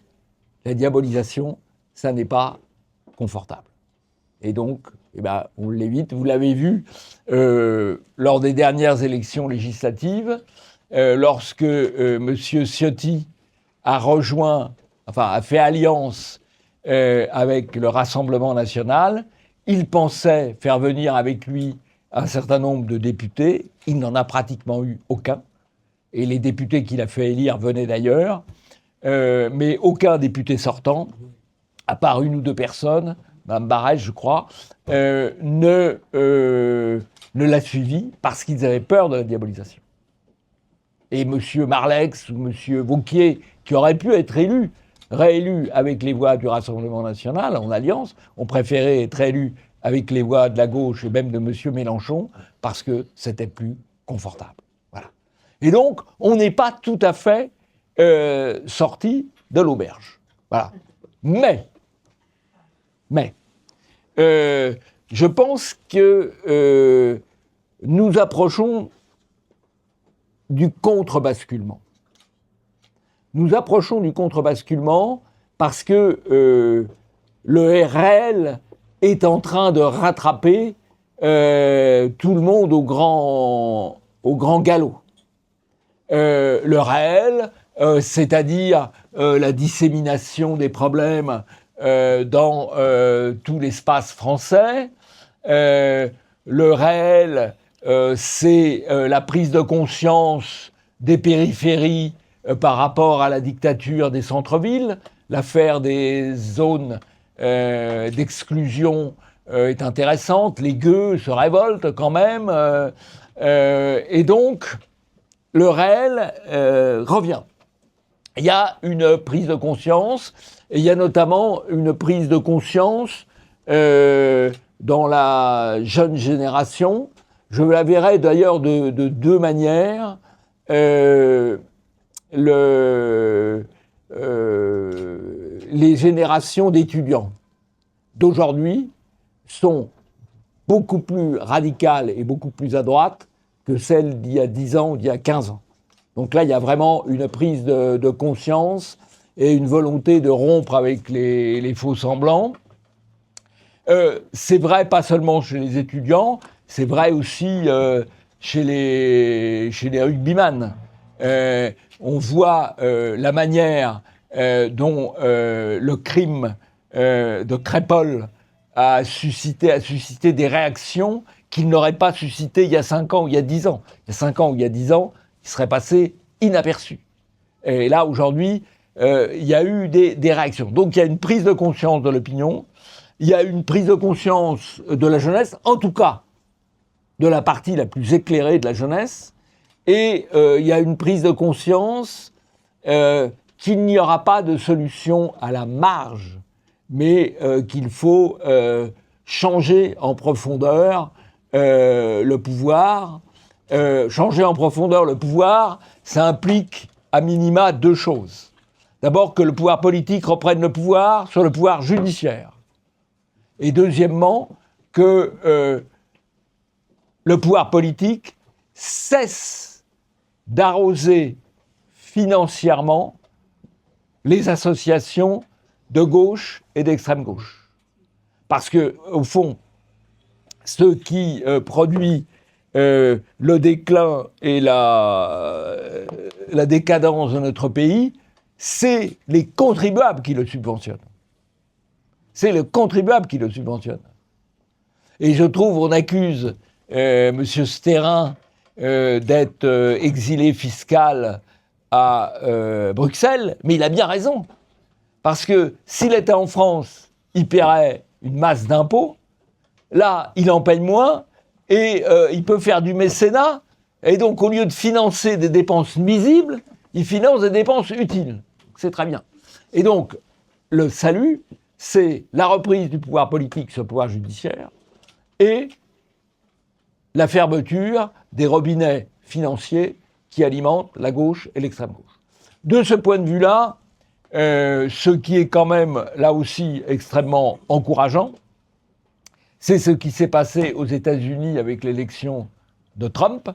la diabolisation, ça n'est pas confortable. Et donc, eh ben, on l'évite. Vous l'avez vu lors des dernières élections législatives, lorsque M. Ciotti a fait alliance avec le Rassemblement national, il pensait faire venir avec lui un certain nombre de députés. Il n'en a pratiquement eu aucun. Et les députés qu'il a fait élire venaient d'ailleurs. Mais aucun député sortant, à part une ou deux personnes, Mme Barrès, je crois, ne l'a suivi parce qu'ils avaient peur de la diabolisation. Et M. Marlex ou M. Vauquier, qui auraient pu être réélus avec les voix du Rassemblement national en alliance, ont préféré être élus avec les voix de la gauche et même de M. Mélenchon parce que c'était plus confortable. Voilà. Et donc, on n'est pas tout à fait sorti de l'auberge. Voilà. Mais, je pense que nous approchons du contre-basculement. Nous approchons du contre-basculement parce que le RL est en train de rattraper tout le monde au grand galop. Le réel, c'est-à-dire la dissémination des problèmes dans tout l'espace français. Le réel, c'est la prise de conscience des périphéries par rapport à la dictature des centres-villes. L'affaire des zones d'exclusion est intéressante. Les gueux se révoltent quand même. Et donc, le réel revient. Il y a une prise de conscience, et il y a notamment une prise de conscience dans la jeune génération. Je la verrai d'ailleurs de deux manières. Les générations d'étudiants d'aujourd'hui sont beaucoup plus radicales et beaucoup plus à droite que celles d'il y a 10 ans ou d'il y a 15 ans. Donc là, il y a vraiment une prise de conscience et une volonté de rompre avec les faux-semblants. C'est vrai pas seulement chez les étudiants, c'est vrai aussi chez les rugbyman. On voit la manière dont le crime de Crépol a suscité des réactions qu'il n'aurait pas suscité il y a 5 ans ou il y a 10 ans. Il y a 5 ans ou il y a 10 ans, il serait passé inaperçu. Et là, aujourd'hui, il y a eu des réactions. Donc, il y a une prise de conscience de l'opinion, il y a une prise de conscience de la jeunesse, en tout cas, de la partie la plus éclairée de la jeunesse, et il y a une prise de conscience qu'il n'y aura pas de solution à la marge, mais qu'il faut changer en profondeur le pouvoir. Changer en profondeur le pouvoir, ça implique à minima 2 choses. D'abord, que le pouvoir politique reprenne le pouvoir sur le pouvoir judiciaire. Et deuxièmement, que le pouvoir politique cesse d'arroser financièrement les associations de gauche et d'extrême gauche. Parce que, au fond, ce qui produit le déclin et la décadence de notre pays, c'est les contribuables qui le subventionnent. C'est le contribuable qui le subventionne. Et je trouve, on accuse M. Stérin d'être exilé fiscal à Bruxelles, mais il a bien raison. Parce que s'il était en France, il paierait une masse d'impôts. Là, il en paye moins et il peut faire du mécénat. Et donc, au lieu de financer des dépenses nuisibles, il finance des dépenses utiles. C'est très bien. Et donc, le salut, c'est la reprise du pouvoir politique sur le pouvoir judiciaire et la fermeture des robinets financiers qui alimentent la gauche et l'extrême gauche. De ce point de vue-là, ce qui est quand même, là aussi, extrêmement encourageant, c'est ce qui s'est passé aux États-Unis avec l'élection de Trump,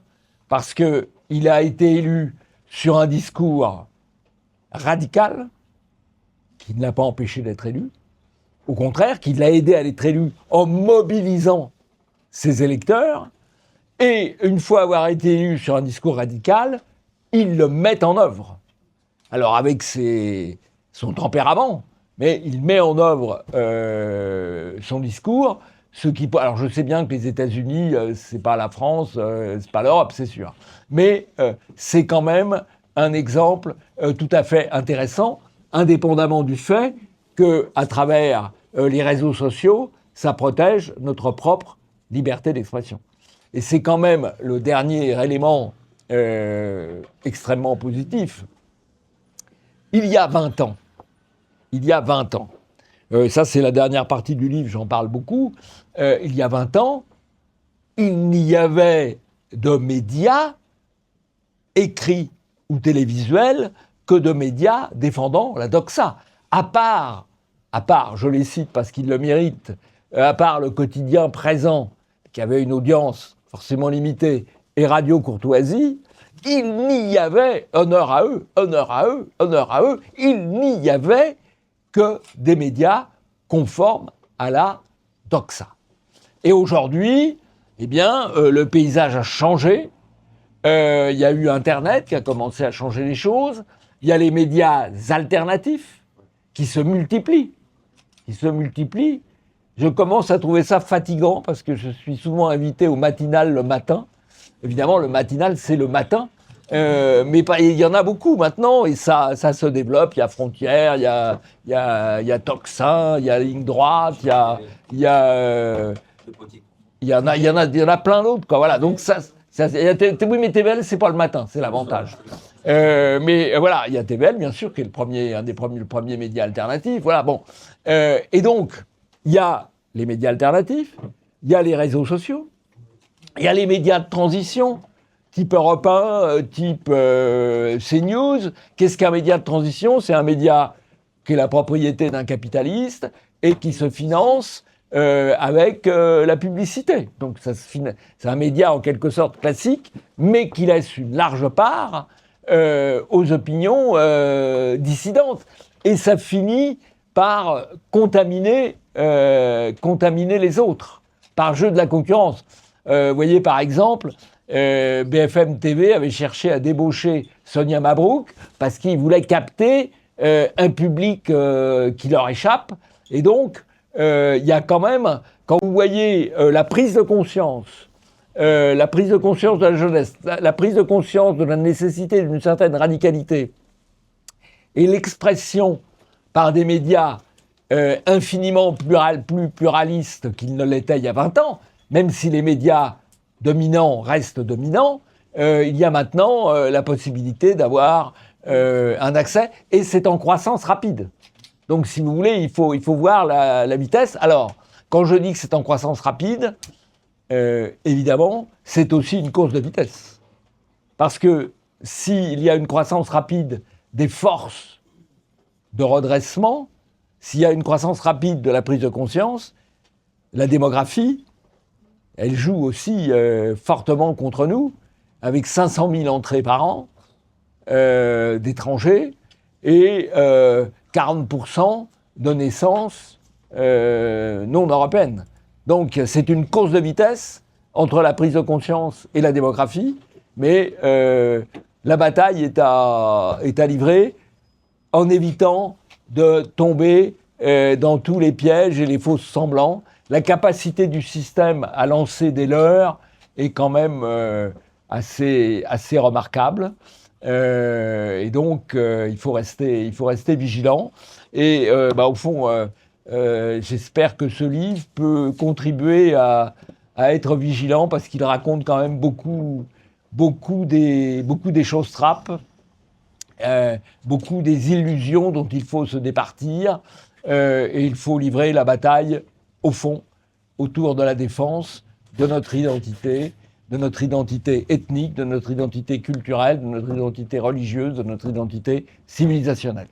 parce qu'il a été élu sur un discours radical, qui ne l'a pas empêché d'être élu, au contraire, qui l'a aidé à être élu en mobilisant ses électeurs, et une fois avoir été élu sur un discours radical, il le met en œuvre. Alors avec son tempérament, mais il met en œuvre son discours, alors je sais bien que les États-Unis, c'est pas la France, c'est pas l'Europe, c'est sûr. Mais c'est quand même un exemple tout à fait intéressant, indépendamment du fait qu'à travers les réseaux sociaux, ça protège notre propre liberté d'expression. et c'est quand même le dernier élément extrêmement positif, il y a 20 ans, ça c'est la dernière partie du livre, j'en parle beaucoup, il y a 20 ans, il n'y avait de médias écrits ou télévisuels que de médias défendant la doxa. À part, je les cite parce qu'ils le méritent, à part le quotidien Présent, qui avait une audience forcément limitée, et Radio Courtoisie, il n'y avait, honneur à eux, il n'y avait que des médias conformes à la doxa. Et aujourd'hui, eh bien, le paysage a changé. Il y a eu Internet qui a commencé à changer les choses. Il y a les médias alternatifs qui se multiplient. Je commence à trouver ça fatigant parce que je suis souvent invité au matinal le matin. Évidemment, le matinal, c'est le matin. Mais il y en a beaucoup maintenant et ça se développe. Il y a Frontières, il y a Tocsin, il y a Ligne Droite, il y en a plein d'autres, quoi. Voilà. Donc oui, mais TVL, c'est pas le matin, c'est l'avantage. Mais voilà, il y a TVL, bien sûr, qui est le premier média alternatif. Voilà, bon. Et donc, il y a les médias alternatifs, il y a les réseaux sociaux, il y a les médias de transition, type Europe 1, type CNews. Qu'est-ce qu'un média de transition ? C'est un média qui est la propriété d'un capitaliste et qui se finance avec la publicité. Donc c'est un média en quelque sorte classique, mais qui laisse une large part aux opinions dissidentes. Et ça finit par contaminer les autres, par jeu de la concurrence. Vous voyez, par exemple, BFM TV avait cherché à débaucher Sonia Mabrouk parce qu'il voulait capter un public qui leur échappe. Et donc, il y a quand même, quand vous voyez la prise de conscience de la jeunesse, la prise de conscience de la nécessité d'une certaine radicalité et l'expression par des médias infiniment plus pluralistes qu'ils ne l'étaient il y a 20 ans, même si les médias dominants restent dominants, il y a maintenant la possibilité d'avoir un accès, et c'est en croissance rapide. Donc, si vous voulez, il faut voir la vitesse. Alors, quand je dis que c'est en croissance rapide, évidemment, c'est aussi une course de vitesse. Parce que s'il y a une croissance rapide des forces de redressement, s'il y a une croissance rapide de la prise de conscience, la démographie, elle joue aussi fortement contre nous, avec 500 000 entrées par an d'étrangers et 40% de naissances non européennes. Donc c'est une course de vitesse entre la prise de conscience et la démographie, mais la bataille est à livrer en évitant de tomber dans tous les pièges et les faux semblants. La capacité du système à lancer des leurres est quand même assez remarquable. Et donc, il faut rester vigilant. Et au fond, j'espère que ce livre peut contribuer à être vigilant parce qu'il raconte quand même beaucoup des choses trappes, beaucoup des illusions dont il faut se départir. Et il faut livrer la bataille, au fond, autour de la défense de notre identité ethnique, de notre identité culturelle, de notre identité religieuse, de notre identité civilisationnelle.